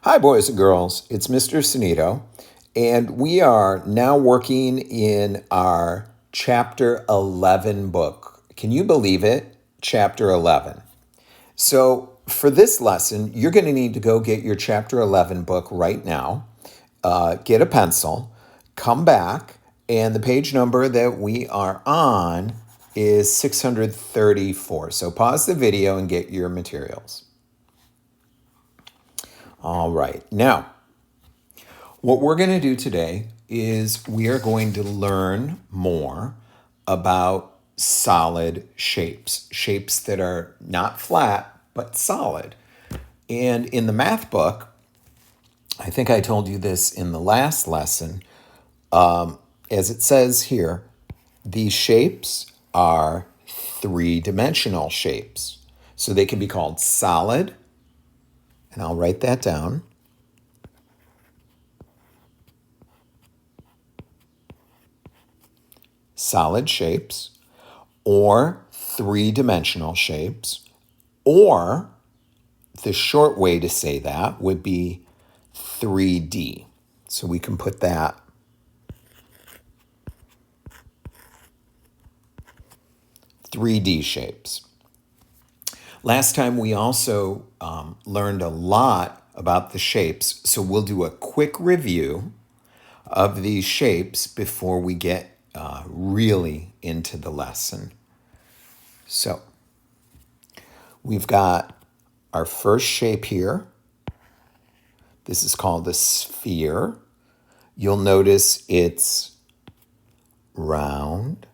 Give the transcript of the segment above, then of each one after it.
Hi, boys and girls. It's Mr. Sunito, and we are now working in our Chapter 11 book. Can you believe it? Chapter 11. So, for this lesson, you're going to need to go get your Chapter 11 book right now, get a pencil, come back, and the page number that we are on is 634. So, pause the video and get your materials. All right. Now, what we're going to do today is we are going to learn more about solid shapes, shapes that are not flat, but solid. And in the math book, I think I told you this in the last lesson, as it says here, these shapes are three-dimensional shapes. So they can be called solid, and I'll write that down. Solid shapes, or three-dimensional shapes, or the short way to say that would be 3D. So we can put that 3D shapes. Last time we also learned a lot about the shapes, so we'll do a quick review of these shapes before we get really into the lesson. So we've got our first shape here. This is called a sphere. You'll notice it's round.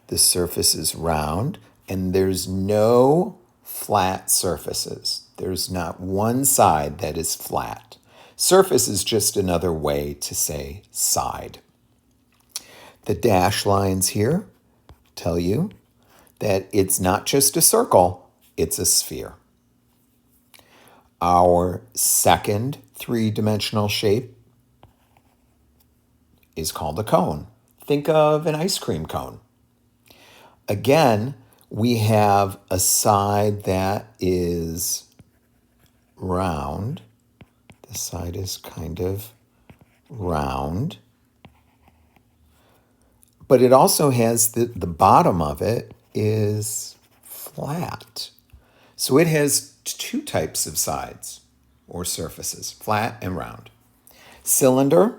The surface is round, and there's no flat surfaces. There's not one side that is flat. Surface is just another way to say side. The dash lines here tell you that it's not just a circle, it's a sphere. Our second three-dimensional shape is called a cone. Think of an ice cream cone. Again, we have a side that is round. The side is kind of round. But it also has the bottom of it is flat. So it has two types of sides or surfaces, flat and round. Cylinder,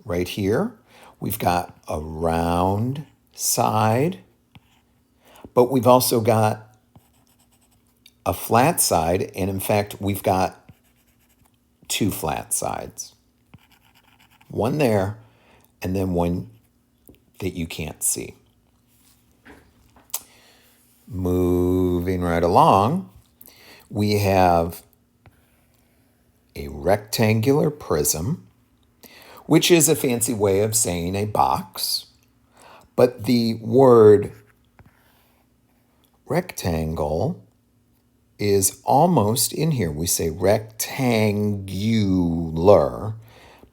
right here, we've got a round side, but we've also got a flat side, and in fact, we've got two flat sides. One there, and then one that you can't see. Moving right along, we have a rectangular prism, which is a fancy way of saying a box. But the word rectangle is almost in here. We say rectangular,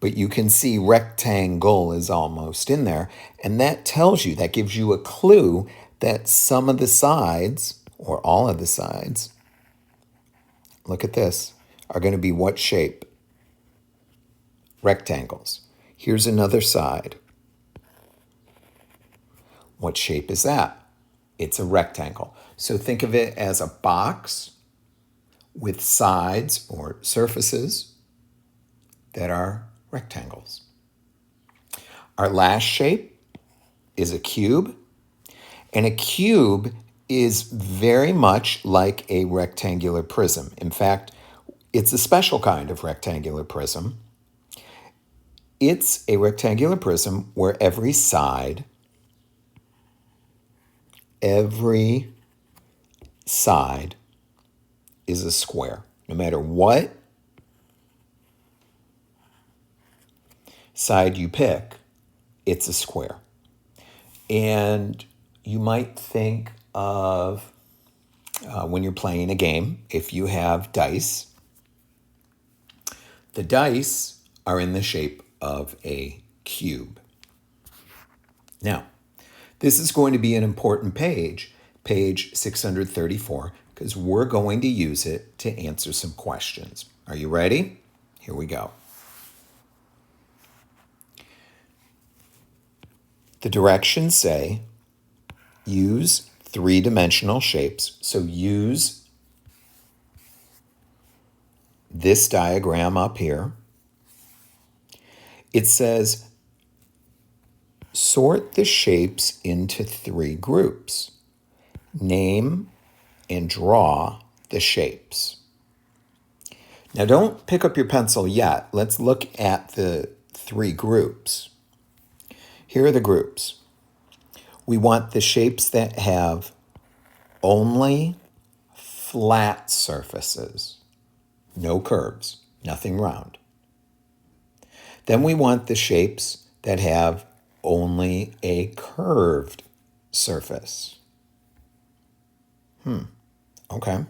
but you can see rectangle is almost in there. And that tells you, that gives you a clue that some of the sides, or all of the sides, look at this, are going to be what shape? Rectangles. Here's another side. What shape is that? It's a rectangle. So think of it as a box with sides or surfaces that are rectangles. Our last shape is a cube, and a cube is very much like a rectangular prism. In fact, it's a special kind of rectangular prism. It's a rectangular prism where every side is a square. No matter what side you pick, it's a square. And you might think of when you're playing a game, if you have dice, the dice are in the shape of a cube. Now, this is going to be an important page, page 634, because we're going to use it to answer some questions. Are you ready? Here we go. The directions say use three-dimensional shapes. So use this diagram up here. It says sort the shapes into three groups. Name and draw the shapes. Now don't pick up your pencil yet. Let's look at the three groups. Here are the groups. We want the shapes that have only flat surfaces, no curves, nothing round. Then we want the shapes that have only a curved surface. Okay.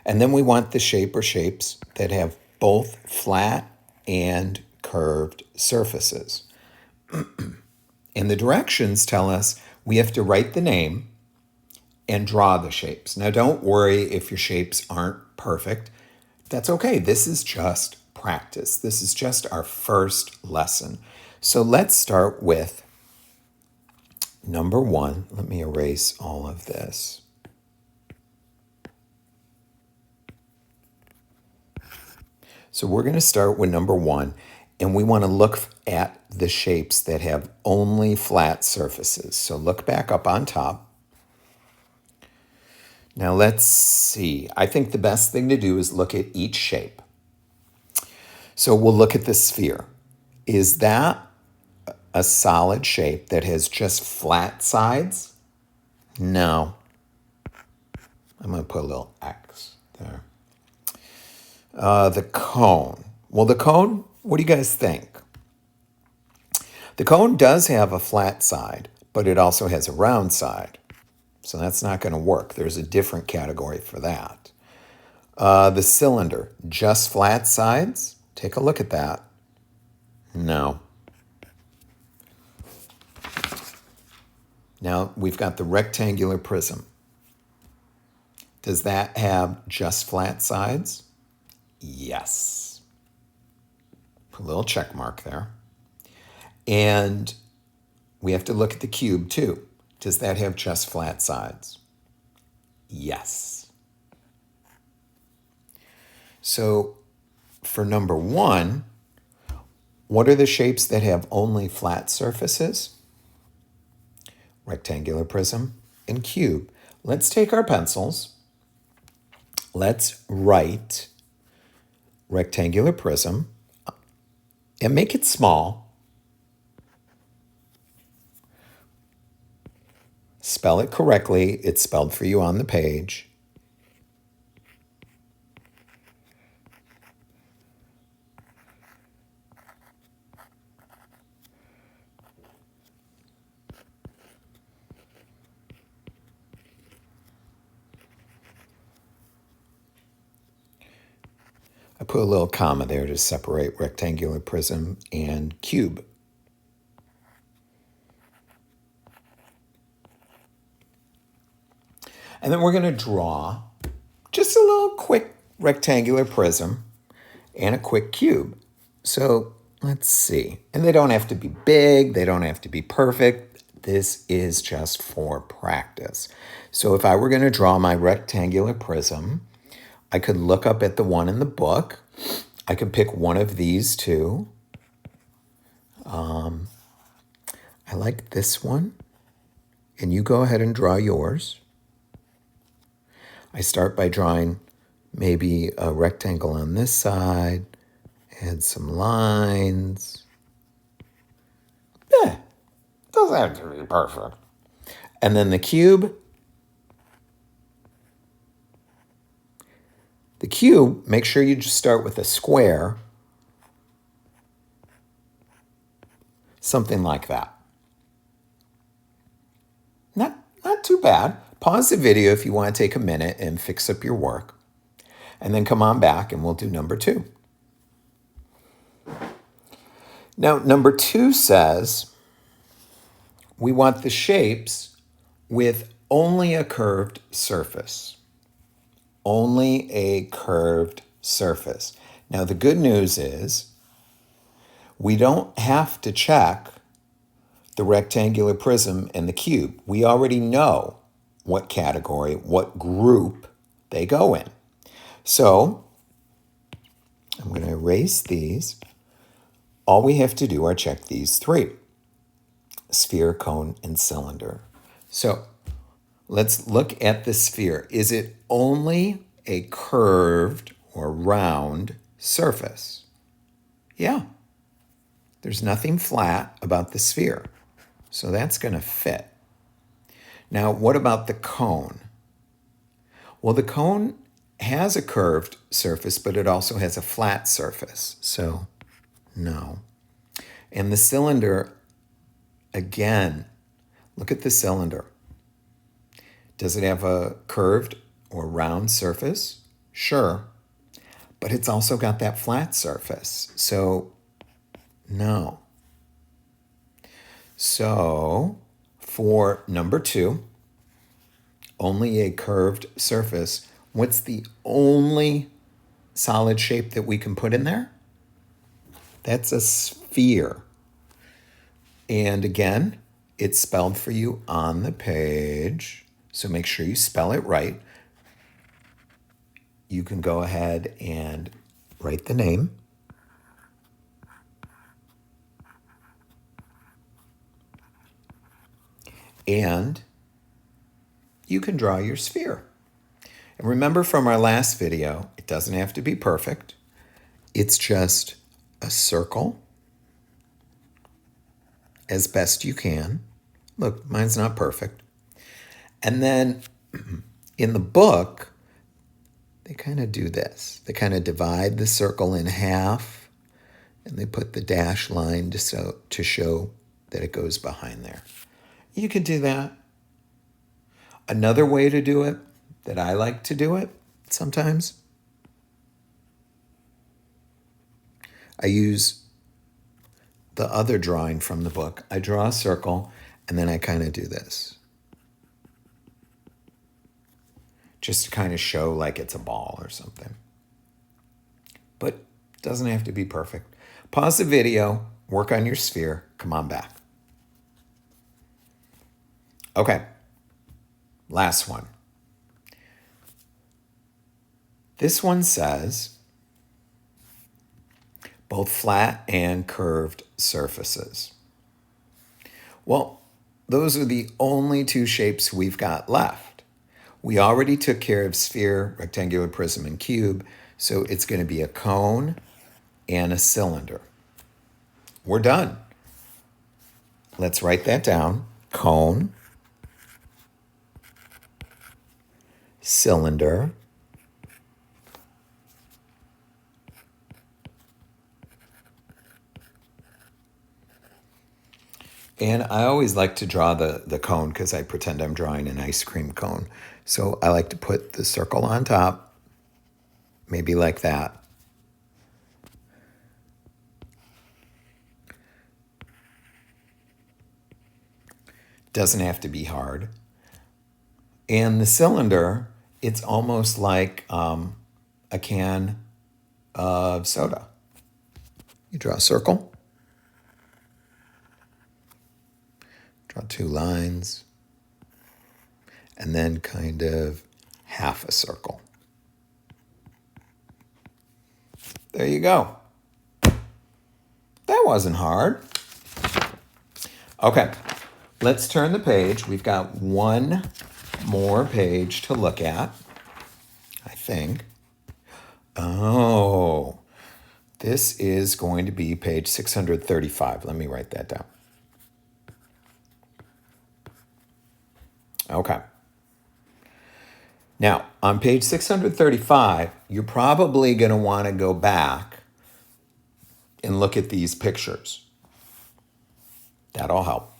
And then we want the shape or shapes that have both flat and curved surfaces. And the directions tell us we have to write the name and draw the shapes. Now, don't worry if your shapes aren't perfect. That's okay. This is just practice. This is just our first lesson. So let's start with number 1. Let me erase all of this. So we're going to start with number 1, and we want to look at the shapes that have only flat surfaces. So look back up on top. Now let's see. I think the best thing to do is look at each shape. So we'll look at the sphere. Is that a solid shape that has just flat sides? No. I'm going to put a little X there. The cone. Well, the cone, what do you guys think? The cone does have a flat side, but it also has a round side. So that's not going to work. There's a different category for that. The cylinder, just flat sides? Take a look at that. No. Now we've got the rectangular prism. Does that have just flat sides? Yes. Put a little check mark there. And we have to look at the cube too. Does that have just flat sides? Yes. So for number 1, what are the shapes that have only flat surfaces? Rectangular prism and cube. Let's take our pencils. Let's write rectangular prism and make it small. Spell it correctly. It's spelled for you on the page. I put a little comma there to separate rectangular prism and cube. And then we're going to draw just a little quick rectangular prism and a quick cube. So let's see. And they don't have to be big. They don't have to be perfect. This is just for practice. So if I were going to draw my rectangular prism, I could look up at the one in the book. I could pick one of these two. I like this one. And you go ahead and draw yours. I start by drawing maybe a rectangle on this side, add some lines. Doesn't have to be perfect. And then the cube. The cube, make sure you just start with a square. Something like that. Not too bad. Pause the video if you want to take a minute and fix up your work. And then come on back and we'll do number 2. Now, number 2 says we want the shapes with only a curved surface. only a curved surface. Now, the good news is we don't have to check the rectangular prism and the cube. We already know what category, what group they go in. So I'm going to erase these. All we have to do are check these three: sphere, cone, and cylinder. So let's look at the sphere. Is it only a curved or round surface? Yeah. There's nothing flat about the sphere. So that's going to fit. Now, what about the cone? Well, the cone has a curved surface, but it also has a flat surface. So, no. And the cylinder, again, look at the cylinder. Does it have a curved or round surface? Sure. But it's also got that flat surface. So, no. So, for number 2, only a curved surface, what's the only solid shape that we can put in there? That's a sphere. And again, it's spelled for you on the page, so make sure you spell it right. You can go ahead and write the name. And you can draw your sphere. And remember from our last video, it doesn't have to be perfect. It's just a circle as best you can. Look, mine's not perfect. And then in the book, they kind of do this. They kind of divide the circle in half, and they put the dash line to show that it goes behind there. You could do that. Another way to do it, that I like to do it sometimes, I use the other drawing from the book. I draw a circle, and then I kind of do this. Just to kind of show like it's a ball or something. But it doesn't have to be perfect. Pause the video, work on your sphere, come on back. Okay, last one. This one says both flat and curved surfaces. Well, those are the only 2 shapes we've got left. We already took care of sphere, rectangular prism, and cube, so it's going to be a cone and a cylinder. We're done. Let's write that down. Cone, cylinder, and I always like to draw the cone because I pretend I'm drawing an ice cream cone. So I like to put the circle on top, maybe like that. Doesn't have to be hard. And the cylinder, it's almost like a can of soda. You draw a circle, draw 2 lines, and then kind of half a circle. There you go. That wasn't hard. Okay, let's turn the page. We've got one more page to look at, I think. Oh, this is going to be page 635. Let me write that down. Okay. Now, on page 635, you're probably going to want to go back and look at these pictures. That'll help.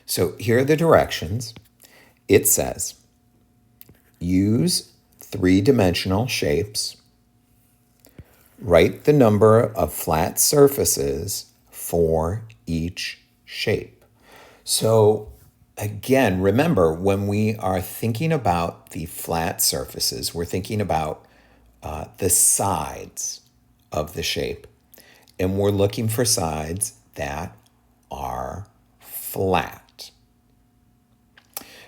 So here are the directions. It says, use 3-dimensional shapes. Write the number of flat surfaces for each shape. So Again, remember when we are thinking about the flat surfaces, we're thinking about the sides of the shape. And we're looking for sides that are flat.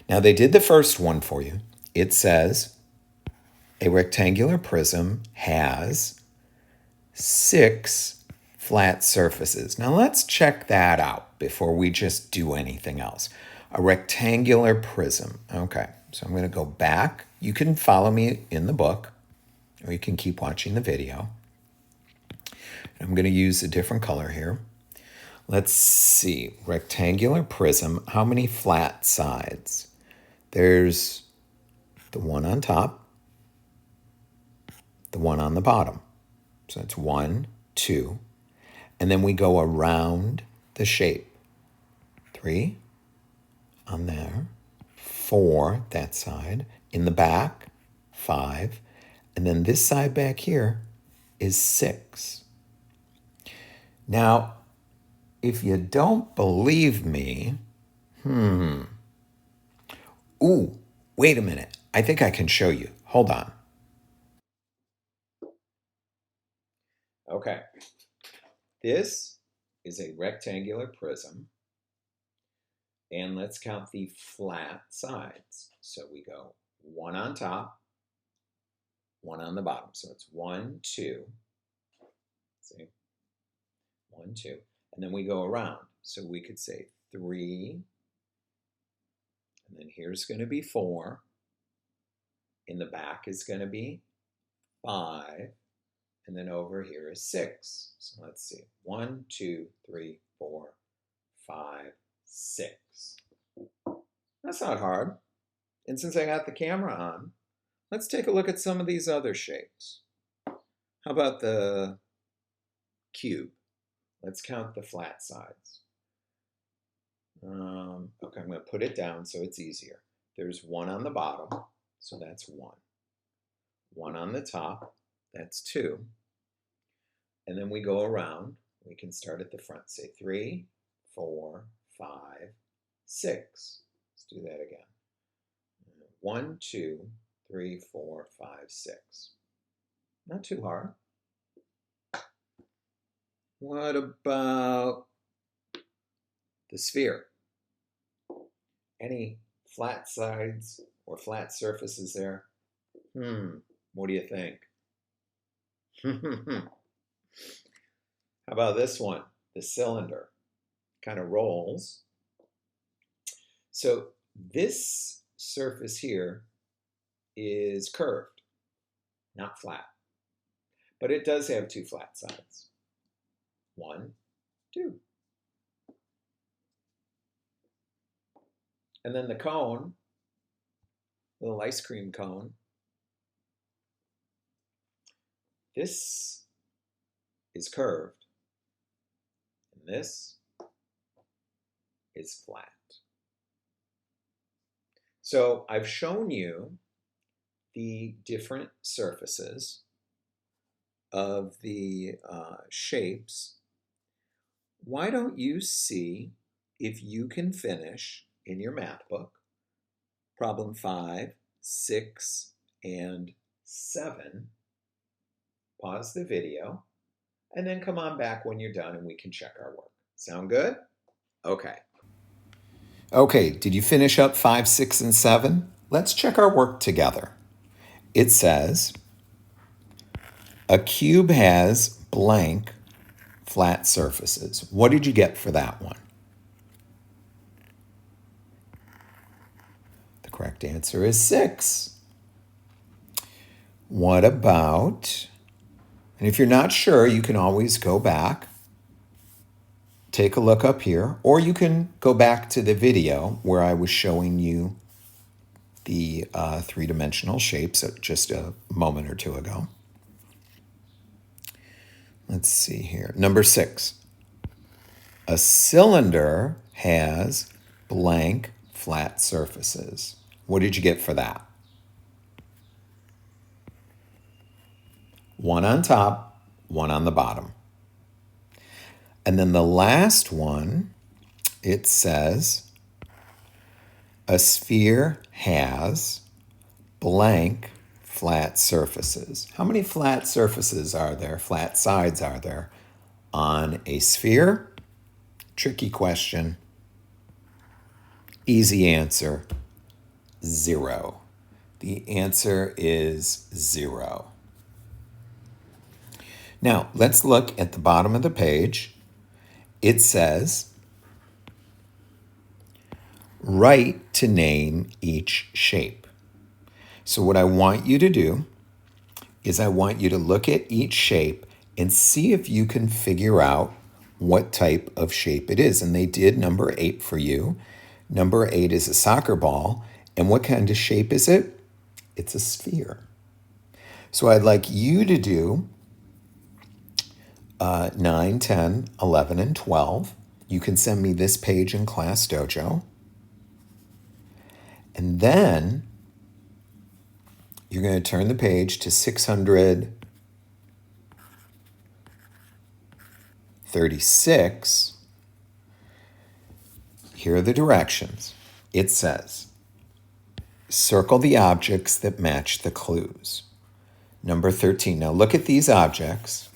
Now, they did the first one for you. It says a rectangular prism has 6 flat surfaces. Now, let's check that out before we just do anything else. A rectangular prism. Okay, so I'm going to go back. You can follow me in the book, or you can keep watching the video. I'm going to use a different color here. Let's see. Rectangular prism. How many flat sides? There's the one on top, the one on the bottom. So that's 1, 2. And then we go around the shape. 3 on there, 4 that side. In the back, 5. And then this side back here is 6. Now, if you don't believe me, ooh, wait a minute. I think I can show you. Hold on. Okay. This is a rectangular prism. And let's count the flat sides. So we go 1 on top, 1 on the bottom. So it's 1, 2. See? 1, 2. And then we go around. So we could say 3. And then here's going to be 4. In the back is going to be 5. And then over here is 6. So let's see. 1, 2, 3, 4, 5, 6. That's not hard. And since I got the camera on, let's take a look at some of these other shapes. How about the cube? Let's count the flat sides. Okay, I'm going to put it down so it's easier. There's 1 on the bottom, so that's 1. 1 on the top, that's 2. And then we go around. We can start at the front. Say 3, 4, 5, 6. Let's do that again. 1, 2, 3, 4, 5, 6. Not too hard. What about the sphere? Any flat sides or flat surfaces there? What do you think? How about this one? The cylinder kind of rolls. So this surface here is curved, not flat. But it does have 2 flat sides. 1, 2. And then the cone, little ice cream cone, this is curved, and this is flat. So I've shown you the different surfaces of the shapes. Why don't you see if you can finish in your math book problem 5, 6, and 7. Pause the video, and then come on back when you're done and we can check our work. Sound good? Okay. Okay, did you finish up 5, 6, and 7? Let's check our work together. It says, a cube has blank flat surfaces. What did you get for that one? The correct answer is 6. What about, and if you're not sure, you can always go back, take a look up here, or you can go back to the video where I was showing you the 3-dimensional shapes just a moment or two ago. Let's see here. Number 6. A cylinder has blank flat surfaces. What did you get for that? 1 on top, 1 on the bottom. And then the last one, it says, A sphere has blank flat surfaces. How many flat surfaces are there, flat sides are there on a sphere? Tricky question. Easy answer, 0. The answer is 0. Now, let's look at the bottom of the page. It says, write to name each shape. So what I want you to do is I want you to look at each shape and see if you can figure out what type of shape it is. And they did number 8 for you. Number 8 is a soccer ball. And what kind of shape is it? It's a sphere. So I'd like you to do 9, 10, 11, and 12. You can send me this page in Class Dojo. And then you're going to turn the page to 636. Here are the directions. It says, circle the objects that match the clues. Number 13. Now look at these objects.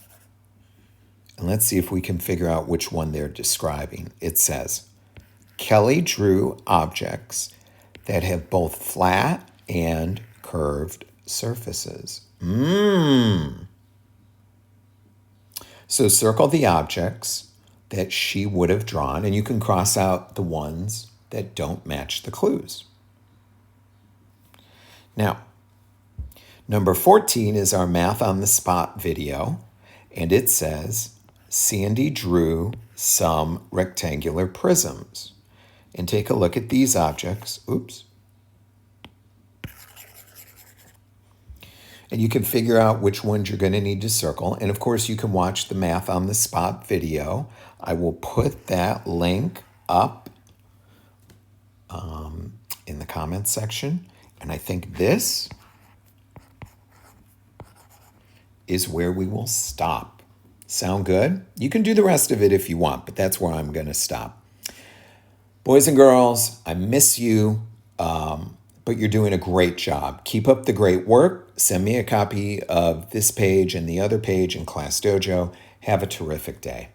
And let's see if we can figure out which one they're describing. It says, Kelly drew objects that have both flat and curved surfaces. So circle the objects that she would have drawn, and you can cross out the ones that don't match the clues. Now, number 14 is our Math on the Spot video, and it says, Sandy drew some rectangular prisms. And take a look at these objects. Oops. And you can figure out which ones you're going to need to circle. And of course, you can watch the Math on the Spot video. I will put that link up in the comments section. And I think this is where we will stop. Sound good? You can do the rest of it if you want, but that's where I'm going to stop. Boys and girls, I miss you, but you're doing a great job. Keep up the great work. Send me a copy of this page and the other page in Class Dojo. Have a terrific day.